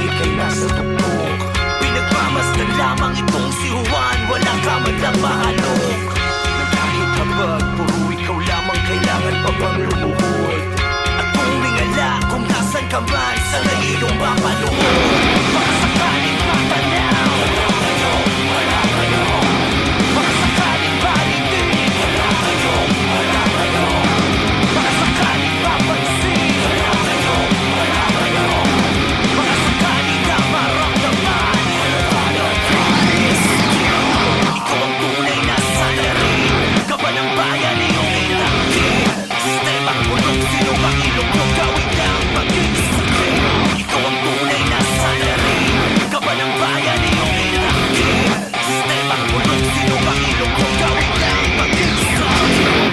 ika'y nasa tuktok. Pinagmamasdan lamang itong si Juan, wala ka man lang mahalok. Nagkahit habag, puro ikaw lamang, kailangan pa bang lumuhod? At kung mingala, kung nasan ka man, sana iyong mapaluhod. Baka sakaling matanaw, wala kayo. Baka sakaling balitin, wala kayo. Baka sakaling papansin, wala kayo. Baka sakaling ka maramdaman, ikaw ang tunay na salarin. Kaban ng bayan, iyong inakit. Sistemang bulok, sino bang ilugog, gawin lang maging sakit. Ikaw ang tunay na salarin. Kaban ng bayan, iyong inakit. Sistemang bulok, sino bang ilugog, gawin lang maging sakit.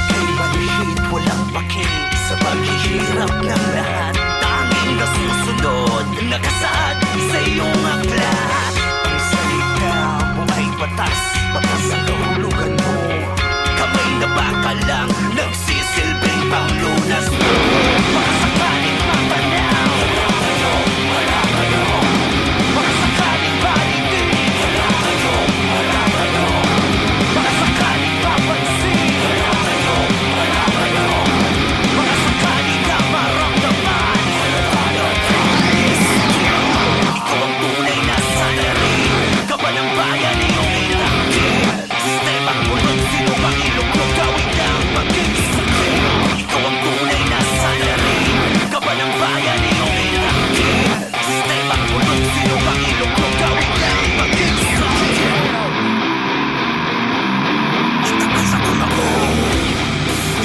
Kay manhid, walang paki sa paghihirap ng lahat. Tanging nasusunod, nakasaad sa iyong aklat. Ang salita, buhay batas, batas ang kahulugan mo. Kamay na baka lang, nagsisilbing panglunas mo. Baka sakaling matanaw, wala kayo. Baka sakaling balitin, wala kayo. Baka sakaling papansin, wala kayo. Baka sakaling ka maramdaman, ikaw ang tunay na salarin. Kaban ng bayan, iyong inakit. Sistemang bulok, sino bang ilugog, gawin lang maging sakit. Ikaw ang tunay na salarin. Kaban ng bayan, iyong inakit. Sistemang bulok, sino bang ilugog, gawin lang maging sakit. Itaas ang kamako,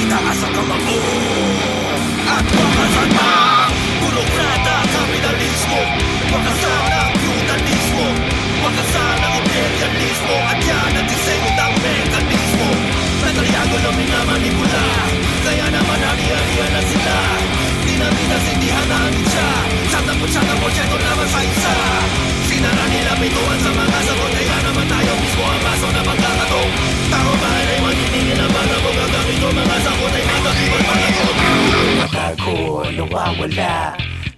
itaas ang kamako. At wakasan ang burokrata, kapitalismo. Wakasan ang feudalismo. Wakasan ang imperialismo. At yan ang disenyo ng mekanismo. Sa triangulo minamanipula, kaya naman hari-harihan na sila. Di na minasindihan namin siya. Sa porsyento naman sa isa. Sinara nila pintuan sa mga sagot, kaya naman tayo mismo ang baso na magkakatong. Tao ba ay maniningin ang mga gagamit o mga sagot ay magkakibang panagot. Matago, nawawala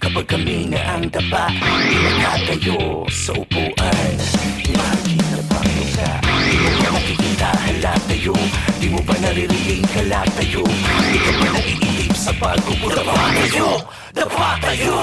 kapag kami na ang taba. Nakatayo sa upuan, nakikita pang luka. Di mo ba nakikita halatayo? Di mo ba naririnig halatayo? Di ka ba naiinip sa pagkukulang? Dapa tayo! Dapa tayo!